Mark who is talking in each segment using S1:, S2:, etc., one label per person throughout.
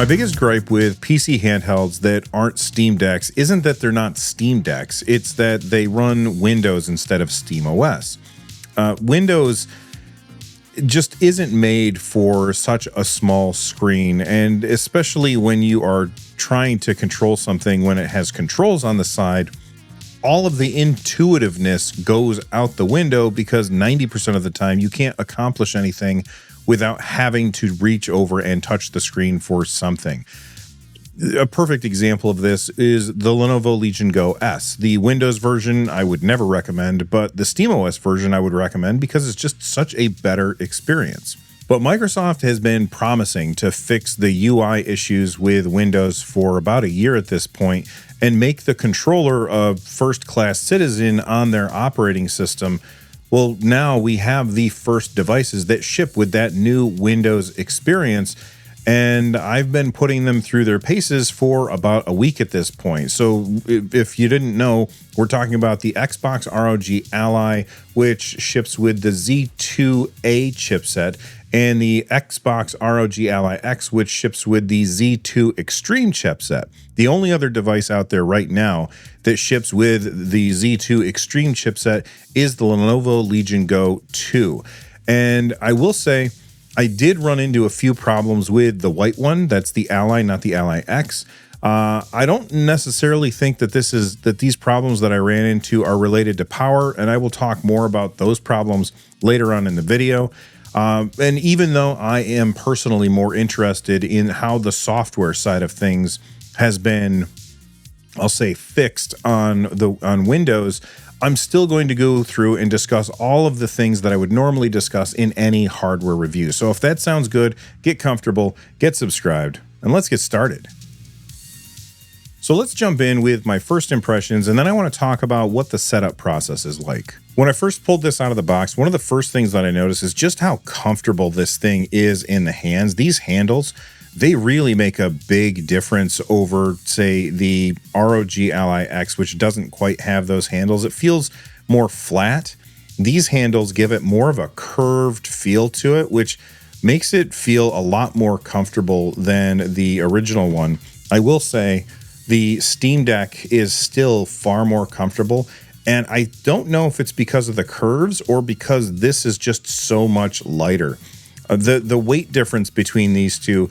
S1: My biggest gripe with PC handhelds that aren't Steam Decks isn't that they're not Steam Decks, it's that they run Windows instead of SteamOS. Windows just isn't made for such a small screen, and especially when you are trying to control something when it has controls on the side, all of the intuitiveness goes out the window because 90% of the time you can't accomplish anything without having to reach over and touch the screen for something. A perfect example of this is the Lenovo Legion Go S. The Windows version I would never recommend, but the SteamOS version I would recommend because it's just such a better experience. But Microsoft has been promising to fix the UI issues with Windows for about a year at this point and make the controller a first-class citizen on their operating system. Well, now we have the first devices that ship with that new Windows experience, and I've been putting them through their paces for about a week at this point. So if you didn't know, we're talking about the Xbox ROG Ally, which ships with the Z2A chipset, and the Xbox ROG Ally X, which ships with the Z2 Extreme chipset. The only other device out there right now that ships with the Z2 Extreme chipset is the Lenovo Legion Go 2. And I will say, I did run into a few problems with the white one. That's the Ally, not the Ally X. I don't necessarily think that these problems that I ran into are related to power, and I will talk more about those problems later on in the video. And even though I am personally more interested in how the software side of things has been, I'll say, fixed on Windows, I'm still going to go through and discuss all of the things that I would normally discuss in any hardware review. So if that sounds good, get comfortable, get subscribed, and let's get started. So let's jump in with my first impressions, and then I want to talk about what the setup process is like. When I first pulled this out of the box, one of the first things that I noticed is just how comfortable this thing is in the hands. These handles, they really make a big difference over, say, the ROG Ally X, which doesn't quite have those handles. It feels more flat. These handles give it more of a curved feel to it, which makes it feel a lot more comfortable than the original one. I will say the Steam Deck is still far more comfortable, and I don't know if it's because of the curves or because this is just so much lighter. The weight difference between these two,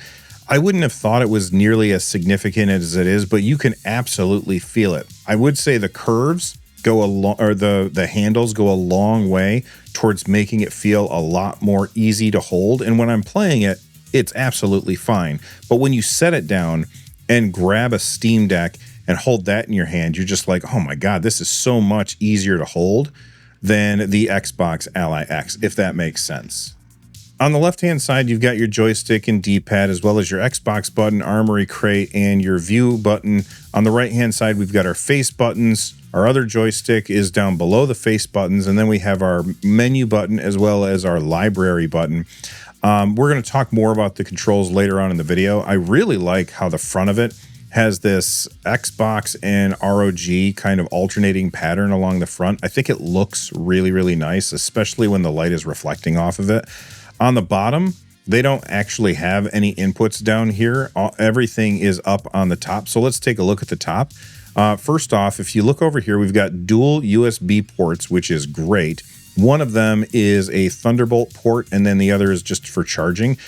S1: I wouldn't have thought it was nearly as significant as it is, but you can absolutely feel it. I would say the curves go the handles go a long way towards making it feel a lot more easy to hold, and when I'm playing it, it's absolutely fine. But when you set it down and grab a Steam Deck and hold that in your hand, you're just like, oh my God, this is so much easier to hold than the Xbox Ally X, if that makes sense. On the left-hand side, you've got your joystick and D-pad, as well as your Xbox button, Armory Crate, and your View button. On the right-hand side, we've got our face buttons. Our other joystick is down below the face buttons, and then we have our menu button as well as our library button. We're going to talk more about the controls later on in the video. I really like how the front of it has this Xbox and ROG kind of alternating pattern along the front. I think it looks really, really nice, especially when the light is reflecting off of it. On the bottom, they don't actually have any inputs down here. Everything is up on the top. So let's take a look at the top. First off, if you look over here, we've got dual USB ports, which is great. One of them is a Thunderbolt port, and then the other is just for charging.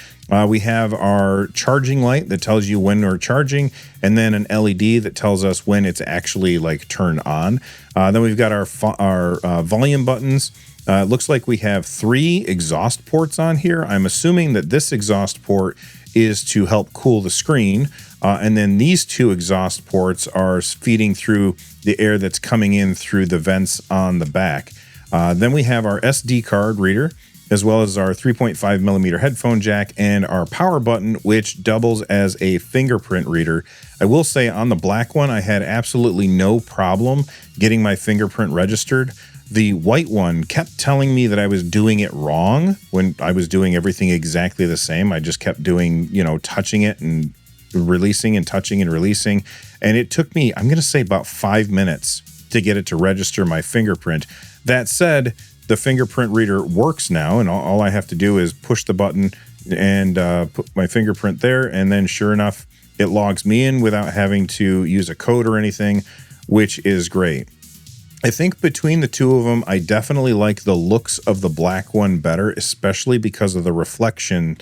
S1: We have our charging light that tells you when we're charging, and then an LED that tells us when it's actually like turned on. Then we've got our volume buttons. It looks like we have 3 exhaust ports on here. I'm assuming that this exhaust port is to help cool the screen. And then these 2 exhaust ports are feeding through the air that's coming in through the vents on the back. Then we have our SD card reader, as well as our 3.5 millimeter headphone jack and our power button, which doubles as a fingerprint reader. I will say on the black one, I had absolutely no problem getting my fingerprint registered. The white one kept telling me that I was doing it wrong when I was doing everything exactly the same. I just kept doing, touching it and releasing and touching and releasing. And it took me, I'm going to say about 5 minutes to get it to register my fingerprint. That said, the fingerprint reader works now, and all I have to do is push the button and put my fingerprint there, and then sure enough, It logs me in without having to use a code or anything, which is great. I think between the two of them, I definitely like the looks of the black one better, especially because of the reflection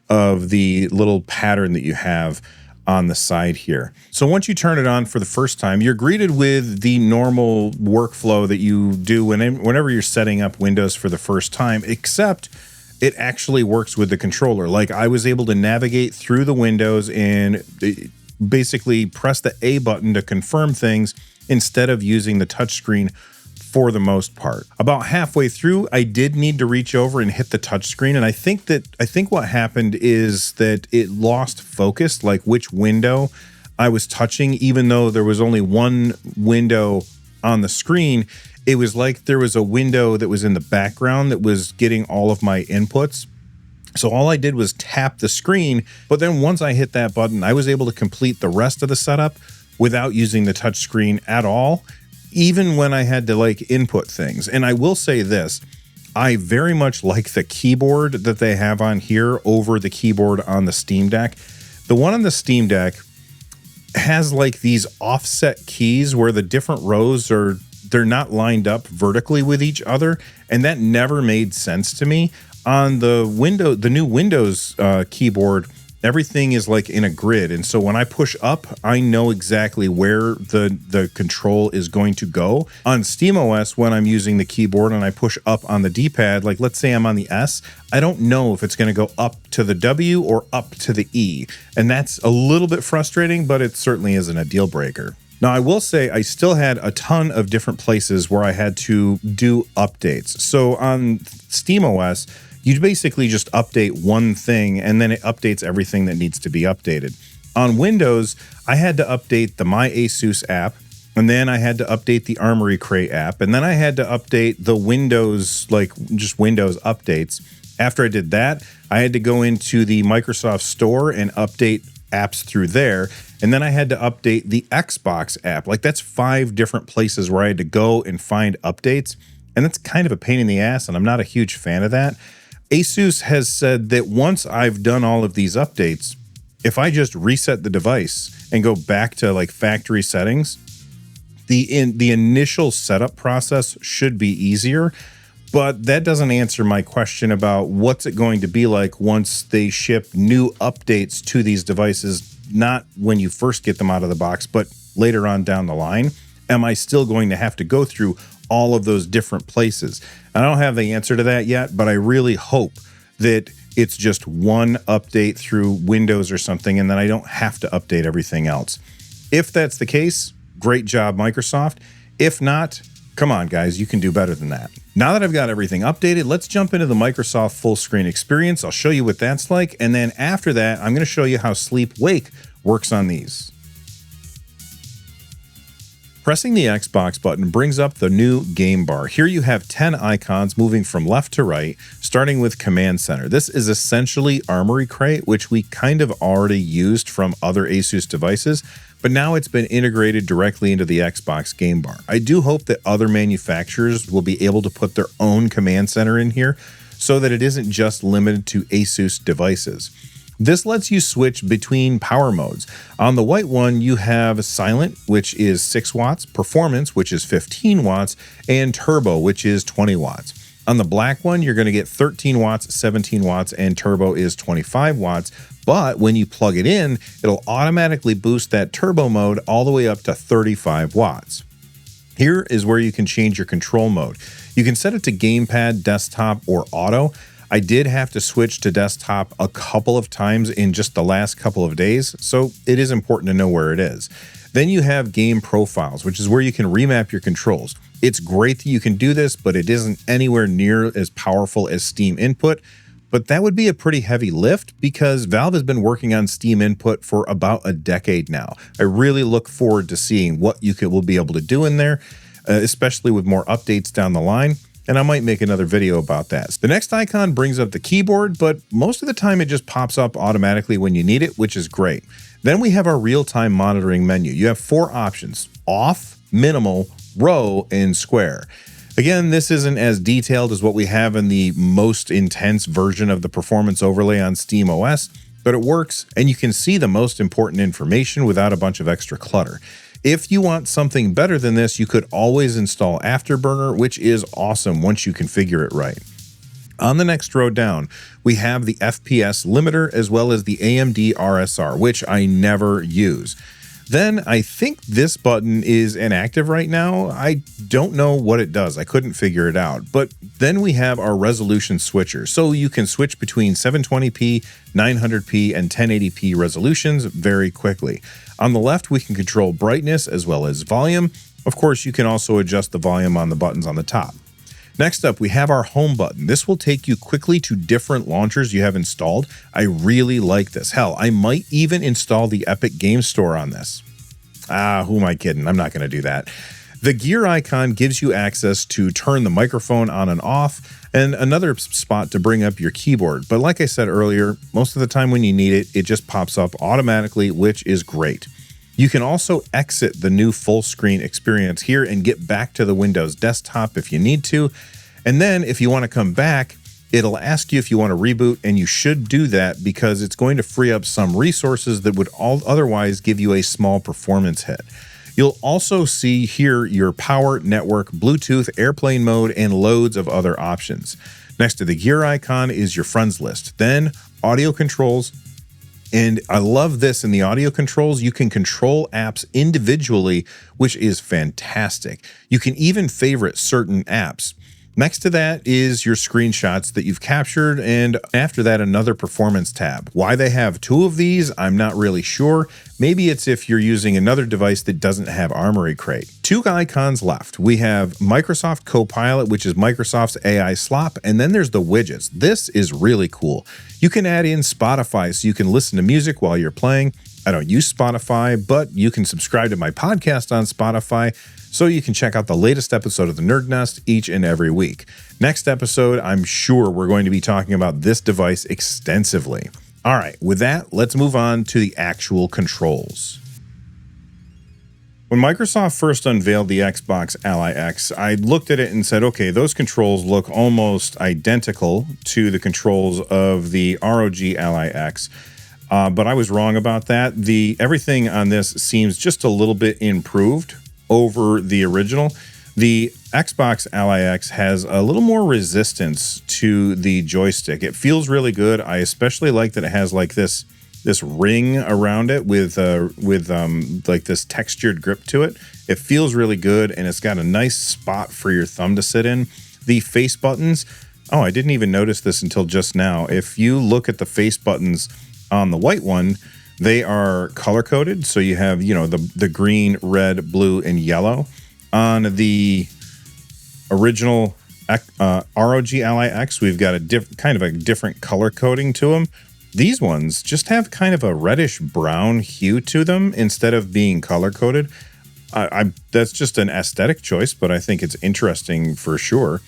S1: of the little pattern that you have on the side here. So once you turn it on for the first time, you're greeted with the normal workflow that you do whenever you're setting up Windows for the first time, except it actually works with the controller. Like, I was able to navigate through the windows and basically press the A button to confirm things instead of using the touchscreen for the most part. About halfway through, I did need to reach over and hit the touchscreen, and I think what happened is that it lost focus, like which window I was touching, even though there was only one window on the screen. It was like there was a window that was in the background that was getting all of my inputs. So all I did was tap the screen, but then once I hit that button, I was able to complete the rest of the setup without using the touch screen at all, even when I had to like input things. And I will say this, I very much like the keyboard that they have on here over the keyboard on the Steam Deck. The one on the Steam Deck has like these offset keys where the different rows they're not lined up vertically with each other, and that never made sense to me. On the new Windows keyboard, everything is like in a grid, and so when I push up, I know exactly where the control is going to go. On SteamOS, when I'm using the keyboard and I push up on the D-pad, like let's say I'm on the S, I don't know if it's going to go up to the W or up to the E, and that's a little bit frustrating, but it certainly isn't a deal breaker. Now, I will say I still had a ton of different places where I had to do updates. So on SteamOS, you basically just update one thing and then it updates everything that needs to be updated. On Windows, I had to update the My ASUS app, and then I had to update the Armory Crate app, and then I had to update the Windows, like just Windows updates. After I did that, I had to go into the Microsoft Store and update apps through there. And then I had to update the Xbox app. Like, that's 5 different places where I had to go and find updates. And that's kind of a pain in the ass, and I'm not a huge fan of that. ASUS has said that once I've done all of these updates, if I just reset the device and go back to like factory settings, the initial setup process should be easier. But that doesn't answer my question about what's it going to be like once they ship new updates to these devices, not when you first get them out of the box, but later on down the line. Am I still going to have to go through all of those different places? I don't have the answer to that yet, but I really hope that it's just one update through Windows or something, and then I don't have to update everything else. If that's the case, great job, Microsoft. If not, come on, guys, you can do better than that. Now that I've got everything updated, let's jump into the Microsoft full screen experience. I'll show you what that's like, and then after that, I'm going to show you how Sleep Wake works on these. Pressing the Xbox button brings up the new game bar. Here you have 10 icons moving from left to right, starting with Command Center. This is essentially Armory Crate, which we kind of already used from other ASUS devices, but now it's been integrated directly into the Xbox game bar. I do hope that other manufacturers will be able to put their own Command Center in here so that it isn't just limited to ASUS devices. This lets you switch between power modes. On the white one, you have Silent, which is 6 watts, Performance, which is 15 watts, and Turbo, which is 20 watts. On the black one, you're going to get 13 watts, 17 watts, and Turbo is 25 watts. But when you plug it in, it'll automatically boost that Turbo mode all the way up to 35 watts. Here is where you can change your control mode. You can set it to gamepad, desktop, or auto. I did have to switch to desktop a couple of times in just the last couple of days, so it is important to know where it is. Then you have game profiles, which is where you can remap your controls. It's great that you can do this, but it isn't anywhere near as powerful as Steam Input. But that would be a pretty heavy lift because Valve has been working on Steam Input for about a decade now. I really look forward to seeing what will be able to do in there, especially with more updates down the line. And I might make another video about that. The next icon brings up the keyboard, but most of the time it just pops up automatically when you need it, which is great. Then we have our real-time monitoring menu. You have 4 options: off, minimal, row, and square. Again, this isn't as detailed as what we have in the most intense version of the performance overlay on SteamOS, but it works and you can see the most important information without a bunch of extra clutter. If you want something better than this, you could always install Afterburner, which is awesome once you configure it right. On the next row down, we have the FPS limiter as well as the AMD RSR, which I never use. Then I think this button is inactive right now. I don't know what it does. I couldn't figure it out. But then we have our resolution switcher. So you can switch between 720p, 900p, and 1080p resolutions very quickly. On the left, we can control brightness as well as volume. Of course, you can also adjust the volume on the buttons on the top. Next up, we have our home button. This will take you quickly to different launchers you have installed. I really like this. Hell, I might even install the Epic Game Store on this. Who am I kidding? I'm not going to do that. The gear icon gives you access to turn the microphone on and off, and another spot to bring up your keyboard. But like I said earlier, most of the time when you need it, it just pops up automatically, which is great. You can also exit the new full screen experience here and get back to the Windows desktop if you need to. And then if you want to come back, it'll ask you if you want to reboot, and you should do that because it's going to free up some resources that would otherwise give you a small performance hit. You'll also see here your power, network, Bluetooth, airplane mode, and loads of other options. Next to the gear icon is your friends list. Then audio controls. And I love this in the audio controls. You can control apps individually, which is fantastic. You can even favorite certain apps. Next to that is your screenshots that you've captured, and after that, another performance tab. Why they have two of these, I'm not really sure. Maybe it's if you're using another device that doesn't have Armory Crate. Two icons left. We have Microsoft Copilot, which is Microsoft's AI slop, and then there's the widgets. This is really cool. You can add in Spotify so you can listen to music while you're playing. I don't use Spotify, but you can subscribe to my podcast on Spotify, so you can check out the latest episode of the NerdNest each and every week. Next episode, I'm sure we're going to be talking about this device extensively. All right, with that, let's move on to the actual controls. When Microsoft first unveiled the Xbox Ally X, I looked at it and said, okay, those controls look almost identical to the controls of the ROG Ally X. But I was wrong about that. Everything on this seems just a little bit improved over the original. The Xbox Ally X has a little more resistance to the joystick. It feels really good. I especially like that it has like this ring around it with like this textured grip to it. It feels really good, and it's got a nice spot for your thumb to sit in. The face buttons, I didn't even notice this until just now. If you look at the face buttons on the white one, they are color-coded, so you have, the green, red, blue, and yellow. On the original ROG Ally X, we've got a kind of a different color coding to them. These ones just have kind of a reddish-brown hue to them instead of being color-coded. That's just an aesthetic choice, but I think it's interesting for sure.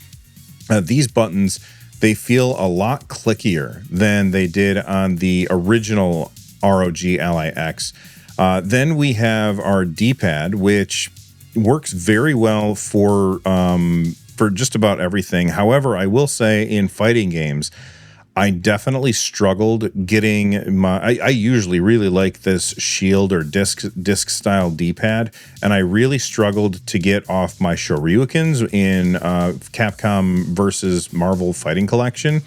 S1: These buttons, they feel a lot clickier than they did on the original ROG Ally X. Then we have our D-pad, which works very well for just about everything. However, I will say in fighting games, I definitely struggled getting I usually really like this shield or disc style D-pad, and I really struggled to get off my Shoryukens in Capcom versus Marvel Fighting Collection.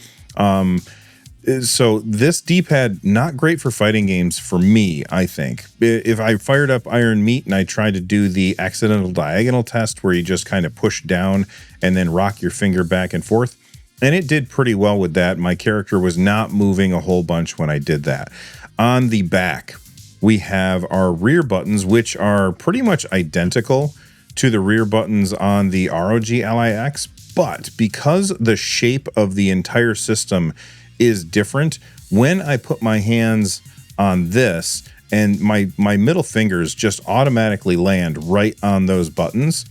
S1: So this D-pad, not great for fighting games for me, I think. If I fired up Iron Meat and I tried to do the accidental diagonal test where you just kind of push down and then rock your finger back and forth, and it did pretty well with that. My character was not moving a whole bunch when I did that. On the back, we have our rear buttons, which are pretty much identical to the rear buttons on the ROG Ally X, but because the shape of the entire system is different, when I put my hands on this and my middle fingers just automatically land right on those buttons.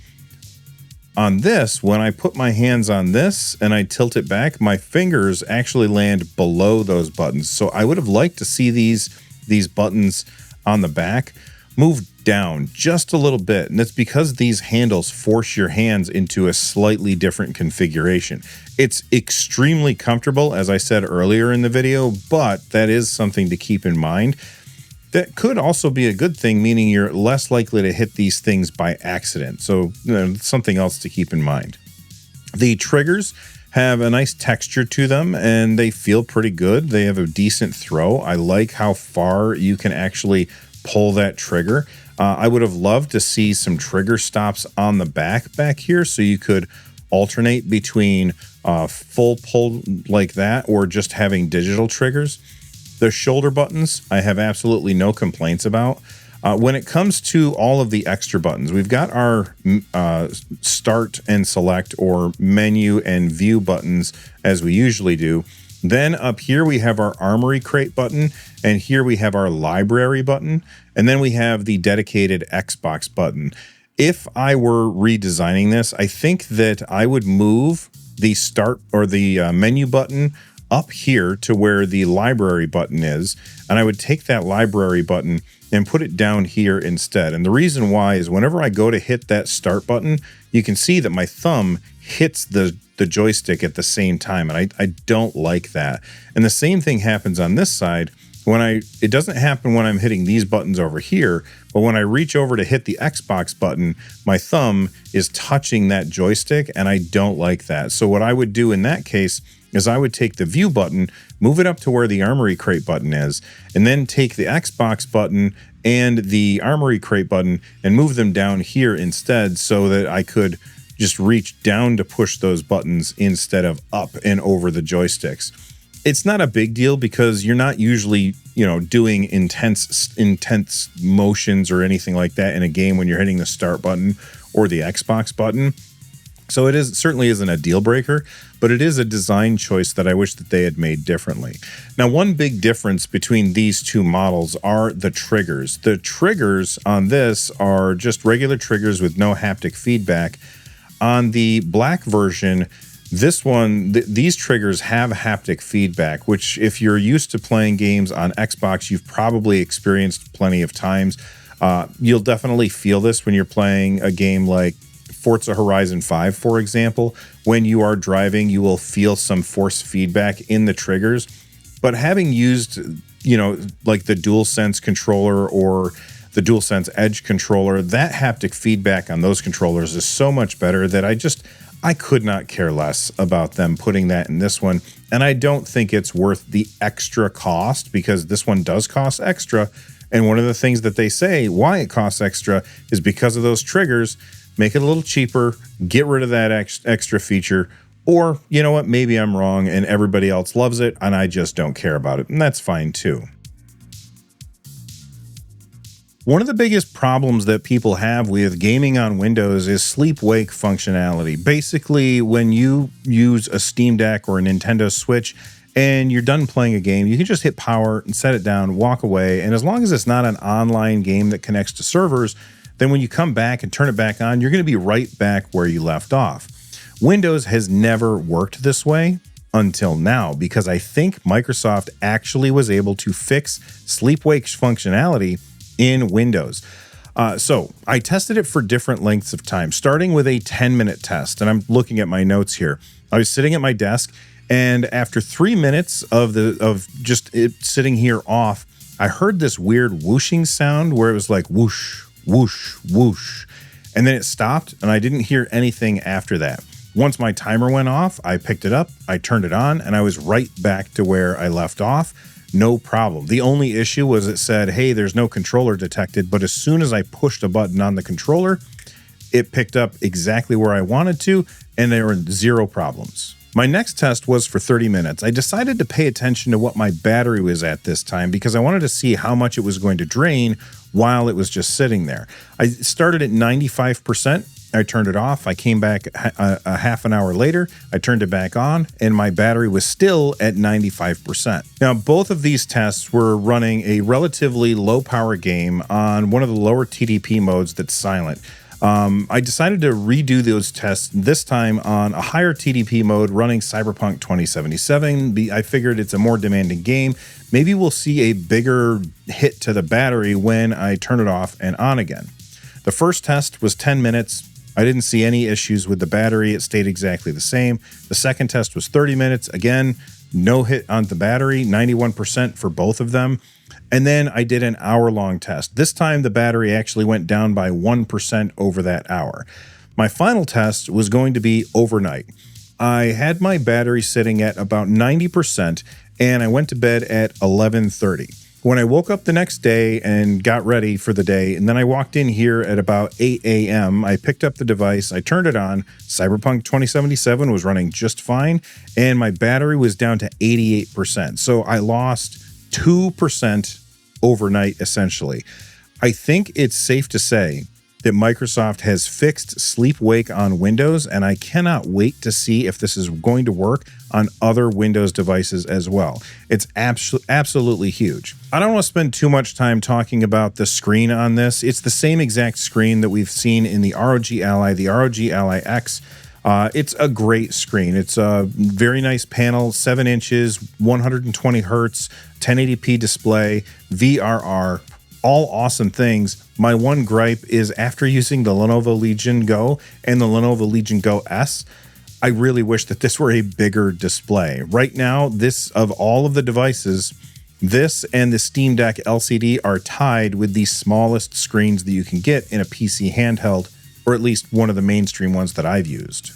S1: On this, when I put my hands on this and I tilt it back, my fingers actually land below those buttons. So I would have liked to see these buttons on the back, move down just a little bit. And that's because these handles force your hands into a slightly different configuration. It's extremely comfortable, as I said earlier in the video, but that is something to keep in mind. That could also be a good thing, meaning you're less likely to hit these things by accident. So, something else to keep in mind. The triggers have a nice texture to them and they feel pretty good. They have a decent throw. I like how far you can actually pull that trigger. I would have loved to see some trigger stops on the back here so you could alternate between full pull like that or just having digital triggers. The shoulder buttons, I have absolutely no complaints about. When it comes to all of the extra buttons, we've got our start and select or menu and view buttons as we usually do. Then up here we have our armory crate button, and here we have our library button, and then we have the dedicated Xbox button. If I were redesigning this, I think that I would move the start or the menu button up here to where the library button is, and I would take that library button and put it down here instead. And the reason why is whenever I go to hit that start button, you can see that my thumb hits the joystick at the same time, and I don't like that. And the same thing happens on this side. It doesn't happen when I'm hitting these buttons over here, but when I reach over to hit the Xbox button, my thumb is touching that joystick, and I don't like that. So what I would do in that case is I would take the view button, move it up to where the armory crate button is, and then take the Xbox button and the armory crate button and move them down here instead so that I could just reach down to push those buttons instead of up and over the joysticks. It's not a big deal because you're not usually, doing intense motions or anything like that in a game when you're hitting the start button or the Xbox button. So it certainly isn't a deal breaker, but it is a design choice that I wish that they had made differently. Now, one big difference between these two models are the triggers. The triggers on this are just regular triggers with no haptic feedback. On the black version, this one, these triggers have haptic feedback, which if you're used to playing games on Xbox, you've probably experienced plenty of times. You'll definitely feel this when you're playing a game like Forza Horizon 5, for example. When you are driving, you will feel some force feedback in the triggers. But having used, like the DualSense controller or the DualSense Edge controller, that haptic feedback on those controllers is so much better that I could not care less about them putting that in this one. And I don't think it's worth the extra cost because this one does cost extra. And one of the things that they say why it costs extra is because of those triggers. Make it a little cheaper, get rid of that extra feature, or you know what, maybe I'm wrong and everybody else loves it and I just don't care about it, and that's fine too. One of the biggest problems that people have with gaming on Windows is sleep-wake functionality. Basically, when you use a Steam Deck or a Nintendo Switch and you're done playing a game, you can just hit power and set it down, walk away, and as long as it's not an online game that connects to servers, then when you come back and turn it back on, you're going to be right back where you left off. Windows has never worked this way until now because I think Microsoft actually was able to fix sleep-wake functionality in Windows. So I tested it for different lengths of time, starting with a 10-minute test. And I'm looking at my notes here. I was sitting at my desk, and after 3 minutes of just it sitting here off, I heard this weird whooshing sound where it was like whoosh, whoosh, whoosh. And then it stopped and I didn't hear anything after that. Once my timer went off, I picked it up, I turned it on, and I was right back to where I left off. No problem. The only issue was it said, hey, there's no controller detected. But as soon as I pushed a button on the controller, it picked up exactly where I wanted to, and there were zero problems. My next test was for 30 minutes. I decided to pay attention to what my battery was at this time because I wanted to see how much it was going to drain while it was just sitting there. I started at 95%. I turned it off. I came back a half an hour later. I turned it back on, and my battery was still at 95%. Now, both of these tests were running a relatively low power game on one of the lower TDP modes that's silent. I decided to redo those tests this time on a higher TDP mode running Cyberpunk 2077. I figured it's a more demanding game. Maybe we'll see a bigger hit to the battery when I turn it off and on again. The first test was 10 minutes. I didn't see any issues with the battery. It stayed exactly the same. The second test was 30 minutes. Again, no hit on the battery, 91% for both of them. And then I did an hour-long test. This time, the battery actually went down by 1% over that hour. My final test was going to be overnight. I had my battery sitting at about 90%, and I went to bed at 11:30. When I woke up the next day and got ready for the day, and then I walked in here at about 8 a.m., I picked up the device, I turned it on, Cyberpunk 2077 was running just fine, and my battery was down to 88%. So I lost 2% overnight, essentially. I think it's safe to say that Microsoft has fixed sleep-wake on Windows, and I cannot wait to see if this is going to work on other Windows devices as well. It's absolutely huge. I don't want to spend too much time talking about the screen on this. It's the same exact screen that we've seen in the ROG Ally, the ROG Ally X. It's a great screen. It's a very nice panel, 7 inches, 120 hertz, 1080p display, VRR, all awesome things. My one gripe is after using the Lenovo Legion Go and the Lenovo Legion Go S, I really wish that this were a bigger display. Right now, this, of all of the devices, this and the Steam Deck LCD are tied with the smallest screens that you can get in a PC handheld, or at least one of the mainstream ones that I've used.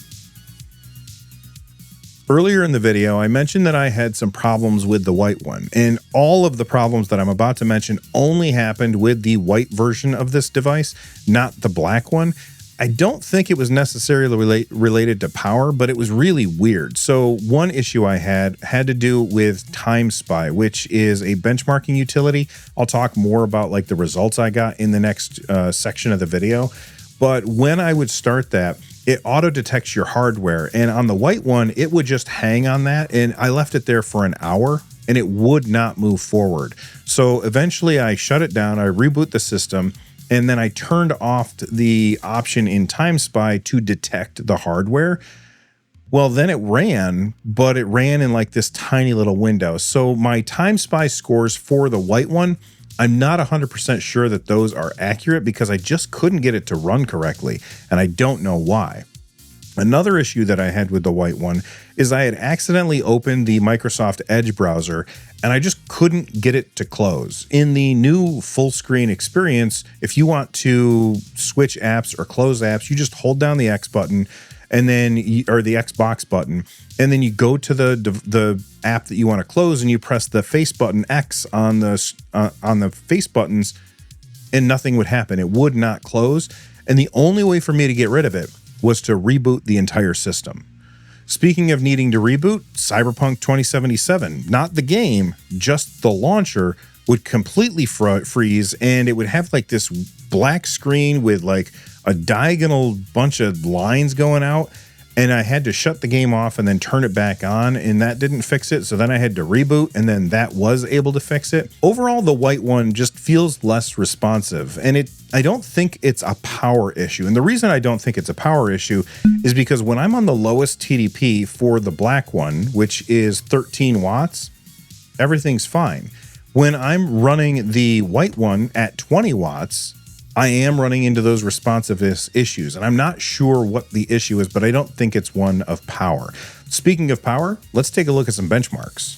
S1: Earlier in the video, I mentioned that I had some problems with the white one, and all of the problems that I'm about to mention only happened with the white version of this device, not the black one. I don't think it was necessarily related to power, but it was really weird. So one issue I had to do with Time Spy, which is a benchmarking utility. I'll talk more about like the results I got in the next section of the video. But when I would start that, it auto detects your hardware. And on the white one, it would just hang on that. And I left it there for an hour and it would not move forward. So eventually I shut it down. I reboot the system. And then I turned off the option in Time Spy to detect the hardware. Well, then it ran, but it ran in like this tiny little window. So my Time Spy scores for the white one, I'm not 100% sure that those are accurate because I just couldn't get it to run correctly, and I don't know why. Another issue that I had with the white one is I had accidentally opened the Microsoft Edge browser and I just couldn't get it to close. In the new full screen experience, if you want to switch apps or close apps, you just hold down the X button and then or the Xbox button, and then you go to the app that you want to close and you press the face button X on the face buttons and nothing would happen. It would not close. And the only way for me to get rid of it was to reboot the entire system. Speaking of needing to reboot, Cyberpunk 2077, not the game, just the launcher, would completely freeze, and it would have like this black screen with like a diagonal bunch of lines going out, and I had to shut the game off and then turn it back on, and that didn't fix it. So then I had to reboot, and then that was able to fix it. Overall, the white one just feels less responsive, and I don't think it's a power issue. And the reason I don't think it's a power issue is because when I'm on the lowest TDP for the black one, which is 13 watts, everything's fine. When I'm running the white one at 20 watts, I am running into those responsiveness issues, and I'm not sure what the issue is, but I don't think it's one of power. Speaking of power, let's take a look at some benchmarks.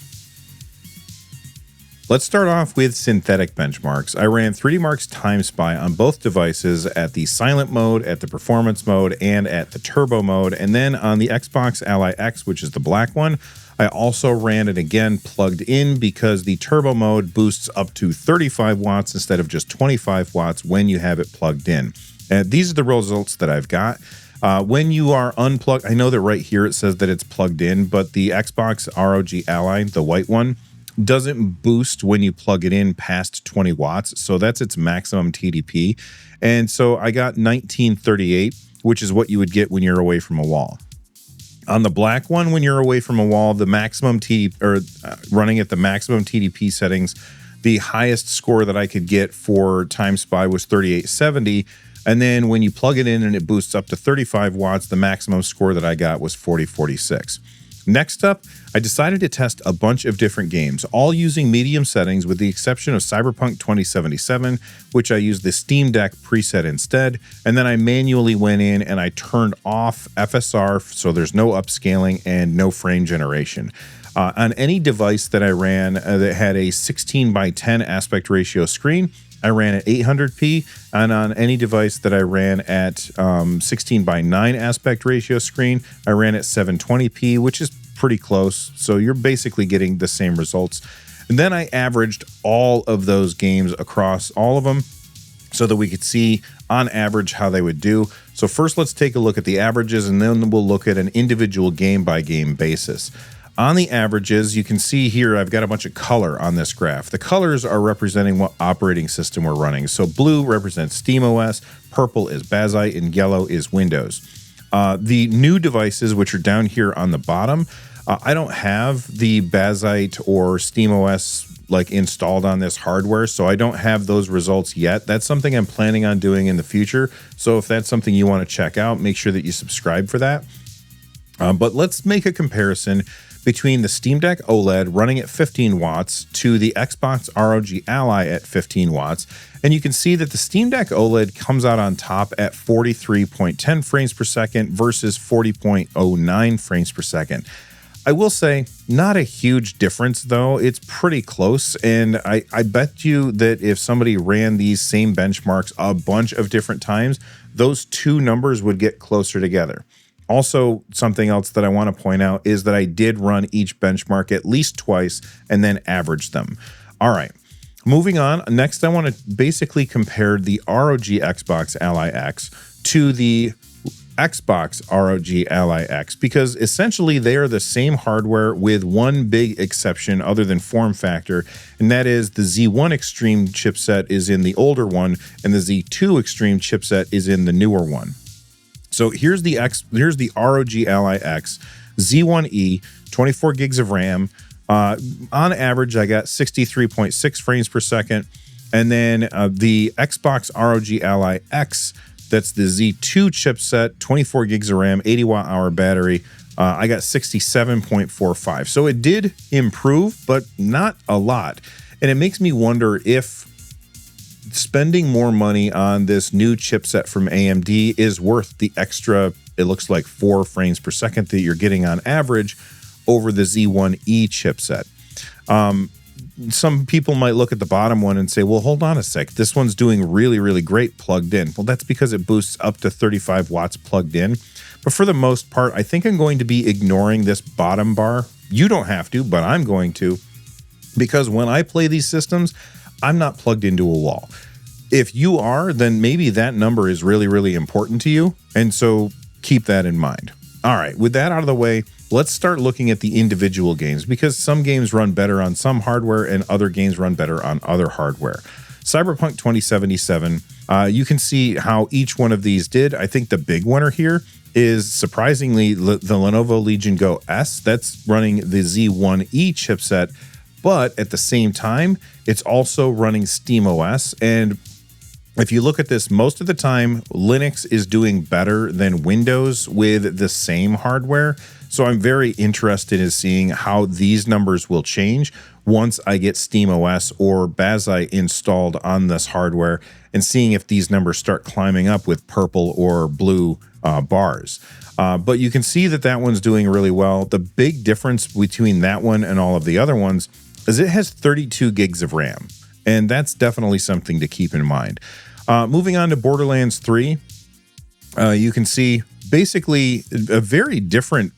S1: Let's start off with synthetic benchmarks. I ran 3D Mark's Time Spy on both devices at the silent mode, at the performance mode, and at the turbo mode, and then on the Xbox Ally X, which is the black one, I also ran it again plugged in because the turbo mode boosts up to 35 watts instead of just 25 watts when you have it plugged in. And these are the results that I've got. When you are unplugged, I know that right here it says that it's plugged in, but the Xbox ROG Ally, the white one, doesn't boost when you plug it in past 20 watts. So that's its maximum TDP. And so I got 1938, which is what you would get when you're away from a wall. On the black one, when you're away from a wall, the maximum running at the maximum TDP settings, the highest score that I could get for Time Spy was 3870. And then when you plug it in and it boosts up to 35 watts, the maximum score that I got was 4046. Next up, I decided to test a bunch of different games, all using medium settings with the exception of Cyberpunk 2077, which I used the Steam Deck preset instead, and then I manually went in and I turned off FSR so there's no upscaling and no frame generation. On any device that I ran that had a 16 by 10 aspect ratio screen, I ran at 800p, and on any device that I ran at 16 by 9 aspect ratio screen, I ran at 720p, which is pretty close. So you're basically getting the same results. And then I averaged all of those games across all of them so that we could see on average how they would do. So first, let's take a look at the averages, and then we'll look at an individual game by game basis. On the averages, you can see here I've got a bunch of color on this graph. The colors are representing what operating system we're running. So blue represents SteamOS, purple is Bazzite, and yellow is Windows. The new devices, which are down here on the bottom, I don't have the Bazzite or SteamOS like installed on this hardware, so I don't have those results yet. That's something I'm planning on doing in the future. So if that's something you want to check out, make sure that you subscribe for that. But let's make a comparison between the Steam Deck OLED running at 15 watts to the Xbox ROG Ally at 15 watts. And you can see that the Steam Deck OLED comes out on top at 43.10 frames per second versus 40.09 frames per second. I will say, not a huge difference, though. It's pretty close, and I bet you that if somebody ran these same benchmarks a bunch of different times, those two numbers would get closer together. Also, something else that I want to point out is that I did run each benchmark at least twice and then average them. All right, moving on. Next, I want to basically compare the ROG Xbox Ally X to the Xbox ROG Ally X, because essentially they are the same hardware with one big exception other than form factor, and that is the Z1 Extreme chipset is in the older one and the Z2 Extreme chipset is in the newer one. So here's the ROG Ally X Z1E, 24 gigs of RAM. On average, I got 63.6 frames per second. And then the Xbox ROG Ally X, that's the Z2 chipset, 24 gigs of RAM, 80 watt hour battery. I got 67.45. So it did improve, but not a lot. And it makes me wonder if spending more money on this new chipset from AMD is worth the extra, it looks like 4 frames per second that you're getting on average over the Z1E chipset. Some people might look at the bottom one and say, well, hold on a sec. This one's doing really, really great plugged in. Well, that's because it boosts up to 35 watts plugged in. But for the most part, I think I'm going to be ignoring this bottom bar. You don't have to, but I'm going to, because when I play these systems, I'm not plugged into a wall. If you are, then maybe that number is really, really important to you. And so keep that in mind. All right, with that out of the way, let's start looking at the individual games, because some games run better on some hardware and other games run better on other hardware. Cyberpunk 2077, you can see how each one of these did. I think the big winner here is surprisingly the Lenovo Legion Go S. That's running the Z1E chipset, but at the same time, it's also running SteamOS. And if you look at this, most of the time, Linux is doing better than Windows with the same hardware. So I'm very interested in seeing how these numbers will change once I get SteamOS or Bazzite installed on this hardware, and seeing if these numbers start climbing up with purple or blue bars. But you can see that that one's doing really well. The big difference between that one and all of the other ones is it has 32 gigs of RAM. And that's definitely something to keep in mind. Moving on to Borderlands 3, you can see basically a very different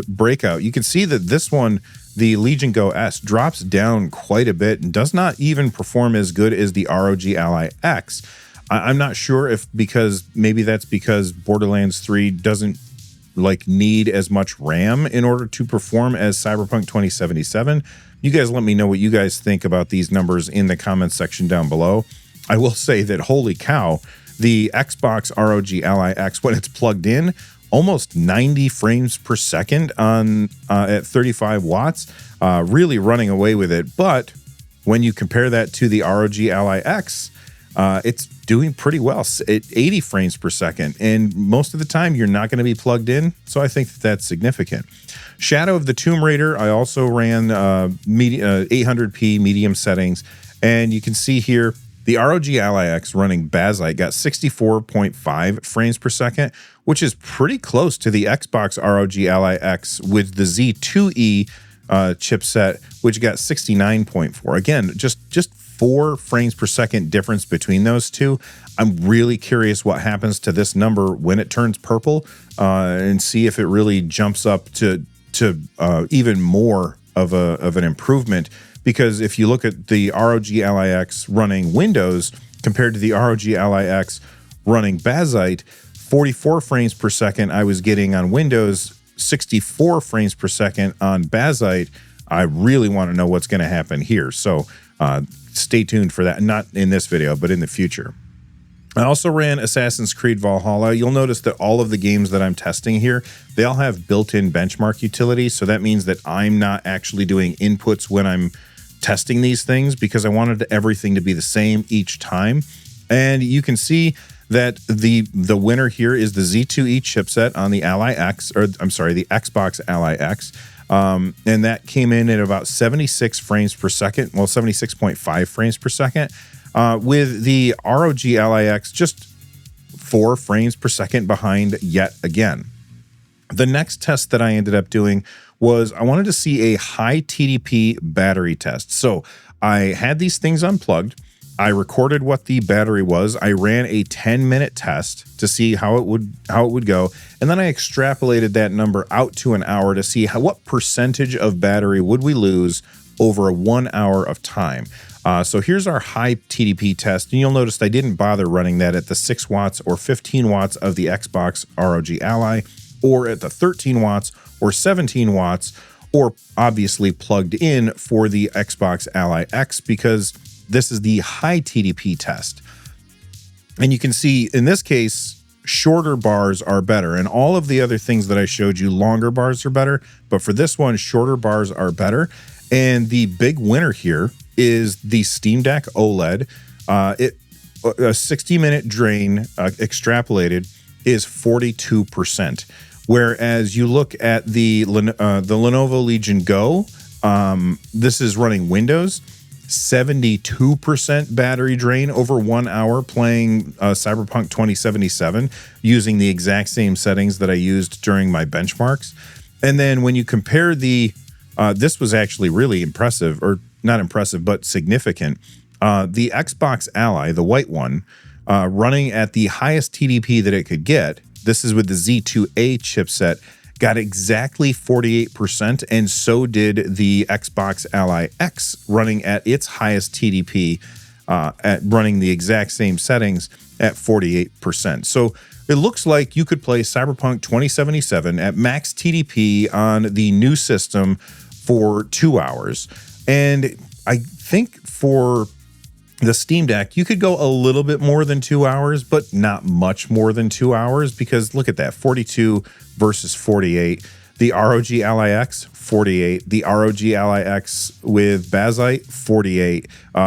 S1: breakout. You can see that this one, the Legion Go S, drops down quite a bit and does not even perform as good as the ROG Ally X. I'm not sure if maybe that's because Borderlands 3 doesn't need as much RAM in order to perform as Cyberpunk 2077. You guys let me know what you guys think about these numbers in the comments section down below. I will say that, holy cow, the Xbox ROG Ally X, when it's plugged in, almost 90 frames per second on at 35 watts, really running away with it. But when you compare that to the ROG Ally X, it's doing pretty well at 80 frames per second. And most of the time, you're not going to be plugged in. So I think that's significant. Shadow of the Tomb Raider, I also ran 800p medium settings. And you can see here, the ROG Ally X running Bazzite got 64.5 frames per second, which is pretty close to the Xbox ROG Ally X with the Z2E chipset, which got 69.4. Again, just 4 frames per second difference between those two. I'm really curious what happens to this number when it turns purple, and see if it really jumps up to even more of an improvement. Because if you look at the ROG Ally X running Windows compared to the ROG Ally X running Bazzite, 44 frames per second I was getting on Windows, 64 frames per second on Bazzite. I really want to know what's going to happen here. So stay tuned for that. Not in this video, but in the future. I also ran Assassin's Creed Valhalla. You'll notice that all of the games that I'm testing here, they all have built-in benchmark utilities. So that means that I'm not actually doing inputs when I'm testing these things, because I wanted everything to be the same each time. And you can see that the winner here is the Z2E chipset on the Ally X, or I'm sorry, the Xbox Ally X. And that came in at about 76 frames per second, well, 76.5 frames per second, with the ROG Ally X just 4 frames per second behind yet again. The next test that I ended up doing was I wanted to see a high TDP battery test. So I had these things unplugged. I recorded what the battery was. I ran a 10-minute test to see how it would go, and then I extrapolated that number out to an hour to see what percentage of battery would we lose over 1 hour of time. So here's our high TDP test, and you'll notice I didn't bother running that at the 6 watts or 15 watts of the Xbox ROG Ally, or at the 13 watts or 17 watts, or obviously plugged in for the Xbox Ally X, because this is the high TDP test. And you can see in this case, shorter bars are better. And all of the other things that I showed you, longer bars are better. But for this one, shorter bars are better. And the big winner here is the Steam Deck OLED. A 60-minute drain extrapolated is 42%. Whereas you look at the Lenovo Legion Go, this is running Windows, 72% battery drain over 1 hour playing Cyberpunk 2077 using the exact same settings that I used during my benchmarks. And then when you compare this was actually really impressive, or not impressive, but significant. The Xbox Ally, the white one, running at the highest TDP that it could get, this is with the Z2A chipset, got exactly 48%, and so did the Xbox Ally X running at its highest TDP, at running the exact same settings at 48%. So it looks like you could play Cyberpunk 2077 at max TDP on the new system for 2 hours. And I think for the Steam Deck, you could go a little bit more than 2 hours, but not much more than 2 hours, because look at that, 42 versus 48. The ROG Ally X, 48. The ROG Ally X with Bazzite, 48.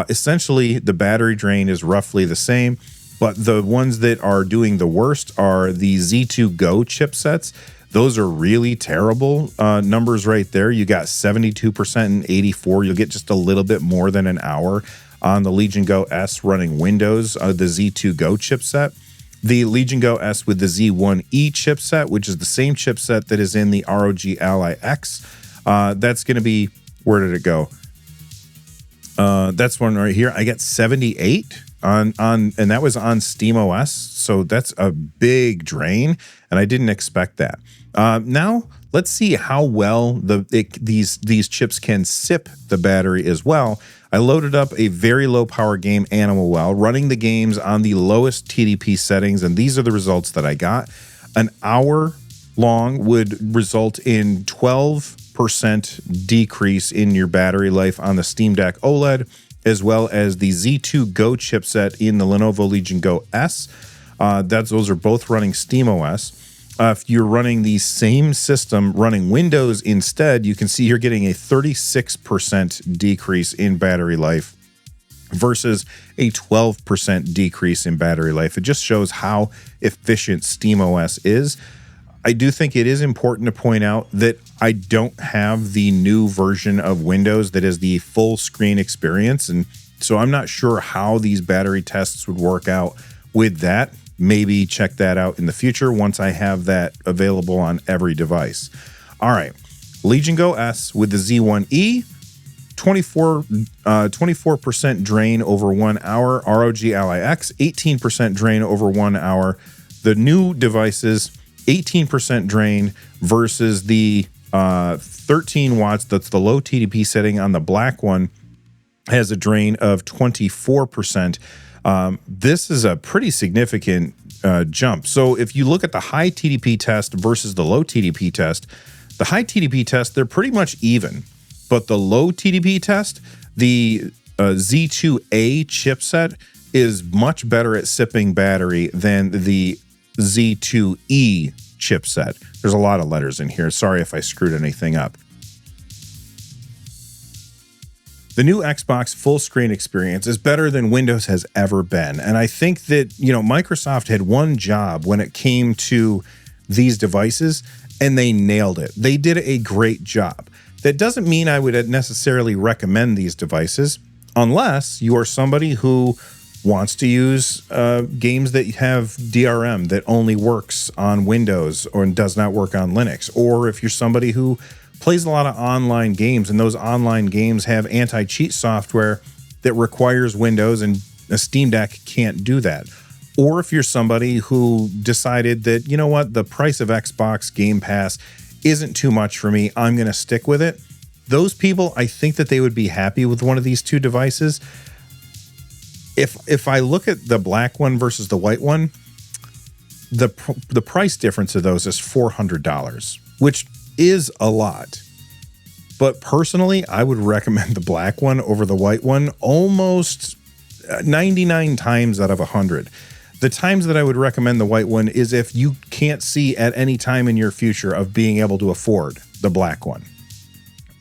S1: Essentially, the battery drain is roughly the same, but the ones that are doing the worst are the Z2 Go chipsets. Those are really terrible numbers right there. You got 72% and 84. You'll get just a little bit more than an hour on the Legion Go S running Windows, the Z2 Go chipset. The Legion Go S with the Z1E chipset, which is the same chipset that is in the ROG Ally X. That's going to be, where did it go? That's one right here. I got 78 on, and that was on SteamOS. So that's a big drain, and I didn't expect that. Now let's see how well these chips can sip the battery as well. I loaded up a very low power game, Animal Well, running the games on the lowest TDP settings, and these are the results that I got. An hour long would result in 12% decrease in your battery life on the Steam Deck OLED, as well as the Z2 Go chipset in the Lenovo Legion Go S. Those are both running SteamOS. If you're running the same system running Windows instead, you can see you're getting a 36% decrease in battery life versus a 12% decrease in battery life. It just shows how efficient SteamOS is. I do think it is important to point out that I don't have the new version of Windows that is the full screen experience. And so I'm not sure how these battery tests would work out with that. Maybe check that out in the future once I have that available on every device. All right, Legion Go S with the Z1E, 24% drain over 1 hour. ROG Ally X, 18% drain over 1 hour. The new devices, 18% drain versus the 13 watts. That's the low TDP setting on the black one, has a drain of 24%. This is a pretty significant jump. So if you look at the high TDP test versus the low TDP test, the high TDP test, they're pretty much even. But the low TDP test, the Z2A chipset is much better at sipping battery than the Z2E chipset. There's a lot of letters in here. Sorry if I screwed anything up. The new Xbox full screen experience is better than Windows has ever been. And I think that, Microsoft had one job when it came to these devices, and they nailed it. They did a great job. That doesn't mean I would necessarily recommend these devices unless you are somebody who wants to use games that have DRM that only works on Windows or does not work on Linux, or if you're somebody who plays a lot of online games and those online games have anti-cheat software that requires Windows and a Steam Deck can't do that. Or if you're somebody who decided that, you know what, the price of Xbox Game Pass isn't too much for me, I'm going to stick with it. Those people, I think that they would be happy with one of these two devices. If I look at the black one versus the white one, the price difference of those is $400, which is a lot. But personally, I would recommend the black one over the white one almost 99 times out of 100. The times that I would recommend the white one is if you can't see at any time in your future of being able to afford the black one.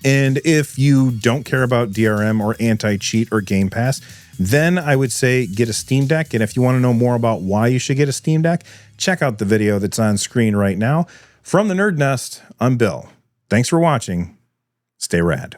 S1: And if you don't care about DRM or anti-cheat or Game Pass, then I would say get a Steam Deck. And if you want to know more about why you should get a Steam Deck, check out the video that's on screen right now. From the Nerd Nest, I'm Bill. Thanks for watching. Stay rad.